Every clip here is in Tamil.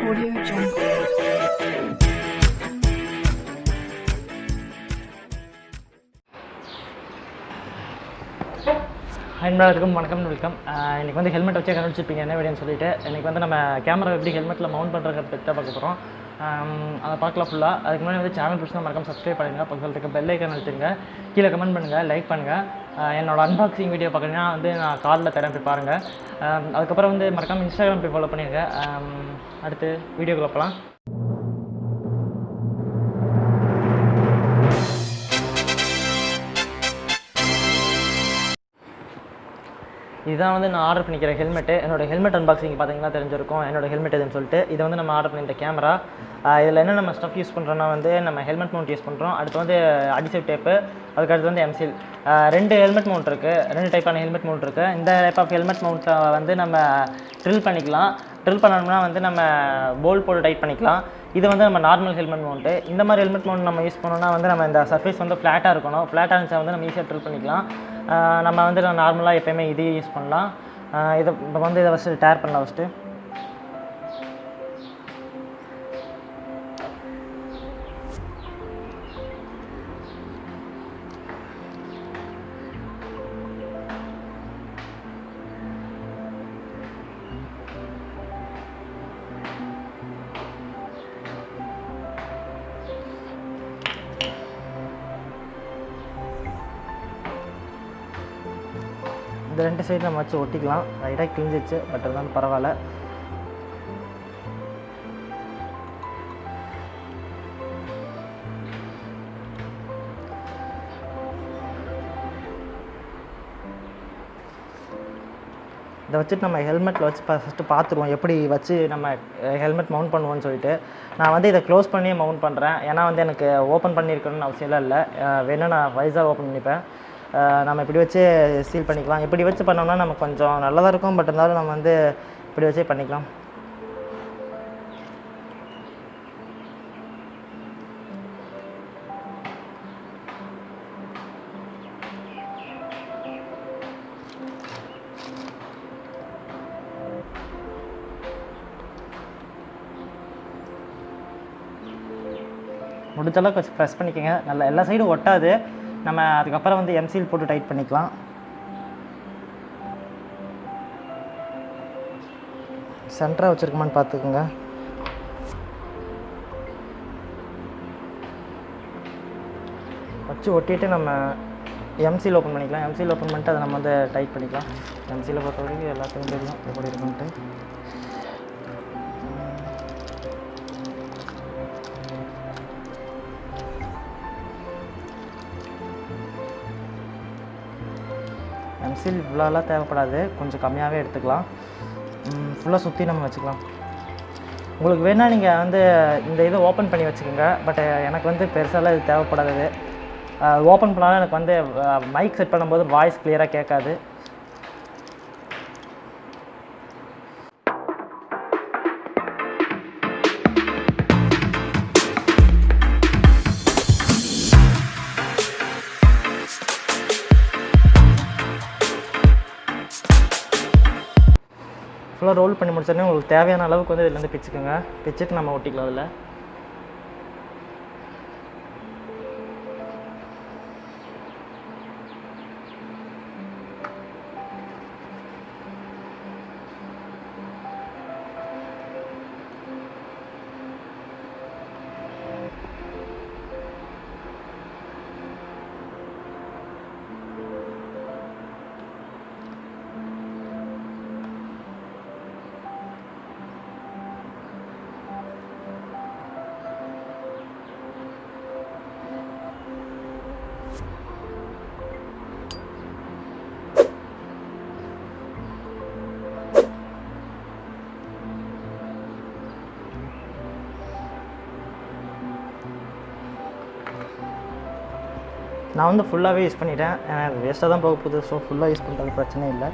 Audio Jungle. எல்லாருக்கும் வணக்கம் வெல்கம். இன்றைக்கி வந்து ஹெல்மெட் வச்சே கண்டுபிடிச்சிருப்பீங்க என்ன வீடியோன்னு சொல்லிட்டு. இன்றைக்கி வந்து நம்ம கேமரா எப்படி ஹெல்மெட்டில் மவுண்ட் பண்ணுறத பற்றி பார்க்க போகிறோம். அதை பார்க்கலாம் ஃபுல்லாக. அதுக்கு முன்னாடி வந்து சேனல் பிடிச்சா மறக்காம சப்ஸ்கிரைப் பண்ணுங்கள், பக்கத்தில் இருக்க பெல் ஐக்கான் அழுத்துங்க, கீழே கமெண்ட் பண்ணுங்கள், லைக் பண்ணுங்கள். என்னோட அன்பாக்சிங் வீடியோ பார்க்குறீங்கன்னா வந்து நான் காலில் தரேன், போய் பாருங்கள். அதுக்கப்புறம் வந்து மறக்காமல் இன்ஸ்டாகிராம் போய் ஃபாலோ பண்ணிடுங்க. அடுத்து வீடியோக்குள்ள போகலாம். இதுதான் வந்து நான் ஆர்டர் பண்ணிக்கிற ஹெல்மெட்டு. என்னோட ஹெல்மெட் அன்பாக்சிங் பார்த்தீங்கன்னா தெரிஞ்சிருக்கும் என்னோட ஹெல்மெட் எதுன்னு சொல்லிட்டு. இது வந்து நம்ம ஆர்டர் பண்ணிட்ட கேமரா. இதில் என்ன நம்ம ஸ்டஃப் யூஸ் பண்ணுறோன்னா வந்து நம்ம ஹெல்மெட் மவுண்ட் யூஸ் பண்ணுறோம். அடுத்து வந்து அடிசிவ் டேப்பு, அதுக்கடுத்து வந்து எம்சில். 2 ஹெல்மெட் மவுண்ட் இருக்குது, 2 டைப்பான ஹெல்மெட் மவுண்ட் இருக்குது. இந்த டைப் ஆஃப் ஹெல்மெட் மவுண்ட்டை வந்து நம்ம ட்ரில் பண்ணிக்கலாம். ட்ரில் பண்ணணும்னா வந்து நம்ம போல்ட் போட்டு டைட் பண்ணிக்கலாம். இது வந்து நம்ம நார்மல் ஹெல்மெட் மவுண்ட்டு. இந்த மாதிரி ஹெல்மெட் மவுண்ட் நம்ம யூஸ் பண்ணோம்னா வந்து நம்ம இந்த சர்ஃபேஸ் வந்து ஃப்ளாட்டாக இருக்கணும். ஃப்ளாட்டாக இருந்துச்சா வந்து நம்ம ஈஸியாக ட்ரில் பண்ணிக்கலாம். நம்ம வந்து நார்மலாக எப்போயுமே இதே யூஸ் பண்ணலாம். இப்போ வந்து இதை ஃபஸ்ட்டு டேர் பண்ணலாம். ஃபஸ்ட்டு இந்த 2 சைடு நம்ம வச்சு ஒட்டிக்கலாம். லைட்டாக கிழிஞ்சிச்சு, பட் இருந்தாலும் பரவாயில்ல. இதை வச்சுட்டு நம்ம ஹெல்மெட்டில் வச்சு ஃபஸ்ட்டு பார்த்துருவோம் எப்படி வச்சு நம்ம ஹெல்மெட் மவுண்ட் பண்ணுவோன்னு சொல்லிட்டு. நான் வந்து இதை க்ளோஸ் பண்ணி மவுண்ட் பண்ணுறேன். ஏன்னா வந்து எனக்கு ஓப்பன் பண்ணியிருக்கணும்னு அவசியம் இல்லை. வேணும் நான் வைஸாக ஓப்பன் பண்ணிப்பேன். நம்ம இப்படி வச்சு சீல் பண்ணிக்கலாம். இப்படி வச்சு பண்ணோம்னா நமக்கு கொஞ்சம் நல்லதாக இருக்கும். பட் இருந்தாலும் நம்ம வந்து இப்படி வச்சே பண்ணிக்கலாம். முடிஞ்ச அளவுக்கு வச்சு ப்ரெஸ் பண்ணிக்கோங்க. நல்லா எல்லா சைடும் ஒட்டாது. நம்ம அதுக்கப்புறம் வந்து எம்சில் போட்டு டைட் பண்ணிக்கலாம். சென்டராக வச்சுருக்கோமான்னு பார்த்துக்குங்க. வச்சு ஒட்டிட்டு நம்ம எம்சில் ஓப்பன் பண்ணிக்கலாம். எம்சில் ஓப்பன் பண்ணிட்டு அதை நம்ம வந்து டைட் பண்ணிக்கலாம். எம்சியில் பொறுத்த வரைக்கும் எல்லாத்துக்கும் தெரியும் எப்படி இருக்குன்ட்டு. எம்சில் இவ்வளோலாம் தேவைப்படாது, கொஞ்சம் கம்மியாகவே எடுத்துக்கலாம். ஃபுல்லாக சுற்றி நம்ம வச்சுக்கலாம். உங்களுக்கு வேணால் நீங்கள் வந்து இந்த இதை ஓப்பன் பண்ணி வச்சுக்கோங்க. பட் எனக்கு வந்து பெருசாலாம் இது தேவைப்படாது. ஓப்பன் பண்ணாலும் எனக்கு வந்து மைக் செட் பண்ணும்போது வாய்ஸ் கிளியராக கேட்காது. ஃபுல்லாக ரோல் பண்ணி முடிச்சோடனே உங்களுக்கு தேவையான அளவுக்கு வந்து இதுலேருந்து பிச்சுக்குங்க. பிச்சுட்டு நம்ம ஒட்டிக்கலாம். அதில் நான் வந்து ஃபுல்லாகவே யூஸ் பண்ணிட்டேன். வேஸ்ட்டாக தான் போக போகுது. ஸோ ஃபுல்லாக யூஸ் பண்ணுறது பிரச்சனை இல்லை.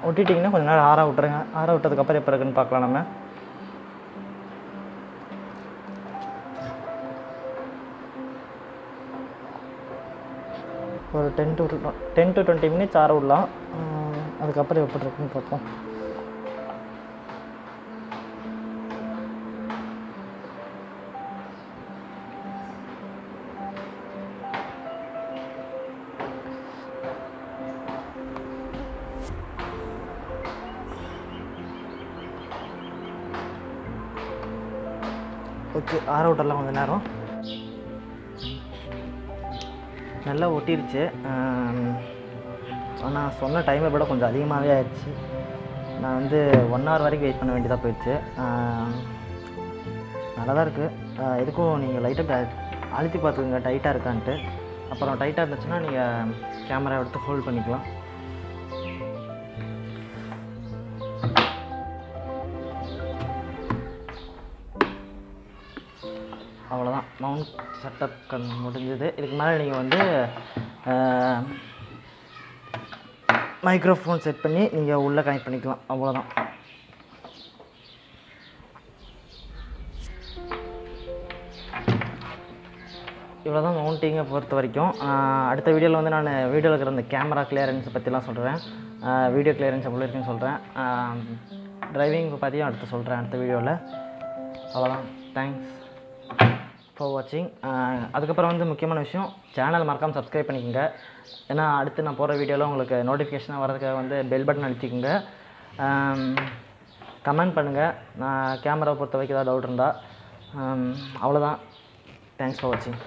ஒட்டிட்டிங்கன்னா கொஞ்சம் நேரம் ஆற விட்டுருங்க. ஆற விட்டதுக்கப்புறம் எப்போ இருக்குன்னு பார்க்கலாம் நம்ம. ஒரு 10 to 20 மினிட்ஸ் ஆற விடலாம். அதுக்கப்புறம் எப்படி இருக்குன்னு பார்ப்போம். ஓகே, ஆற விட்டுறலாம் கொஞ்சம் நேரம். நல்லா ஒட்டிருச்சு. ஆனால் சொன்ன டைமை விட கொஞ்சம் அதிகமாகவே ஆயிடுச்சு. நான் வந்து 1 hour வரைக்கும் வெயிட் பண்ண வேண்டியதாக போயிடுச்சு. நல்லா தான் இருக்குது. எதுக்கும் நீங்கள் லைட்டாக அழுத்தி பார்த்துக்குங்க டைட்டாக இருக்கான்ட்டு. அப்புறம் டைட்டாக இருந்துச்சுன்னா நீங்கள் கேமரா எடுத்து ஹோல்ட் பண்ணிக்கலாம். அவ்வளோதான், மவுண்ட் செட்டப் முடிஞ்சது. இதுக்கு மேலே நீங்கள் வந்து மைக்ரோஃபோன் செட் பண்ணி நீங்கள் உள்ளே கனெக்ட் பண்ணிக்கலாம். அவ்வளோதான். இவ்வளோதான் மவுண்டிங்கை பொறுத்த வரைக்கும். அடுத்த வீடியோவில் வந்து நான் வீடியோவில் இருக்கிற அந்த கேமரா கிளியரன்ஸை பற்றிலாம் சொல்கிறேன். வீடியோ கிளியரன்ஸ் எவ்வளோ இருக்குன்னு சொல்கிறேன். டிரைவிங் பற்றியும் அடுத்து சொல்கிறேன் அடுத்த வீடியோவில். அவ்வளோதான். தேங்க்ஸ் ஃபார் வாட்சிங். அதுக்கப்புறம் வந்து முக்கியமான விஷயம், சேனல் மறக்காமல் சப்ஸ்கிரைப் பண்ணிக்கோங்க. ஏன்னா அடுத்து நான் போகிற வீடியோவில் உங்களுக்கு நோட்டிஃபிகேஷனாக வரதுக்காக வந்து பெல் பட்டன் அழுத்திக்கோங்க. கமெண்ட் பண்ணுங்கள். நான் கேமரா பொறுத்த வரைக்கும் ஏதாவது டவுட் இருந்தால். அவ்வளோதான். தேங்க்ஸ் ஃபார் வாட்சிங்.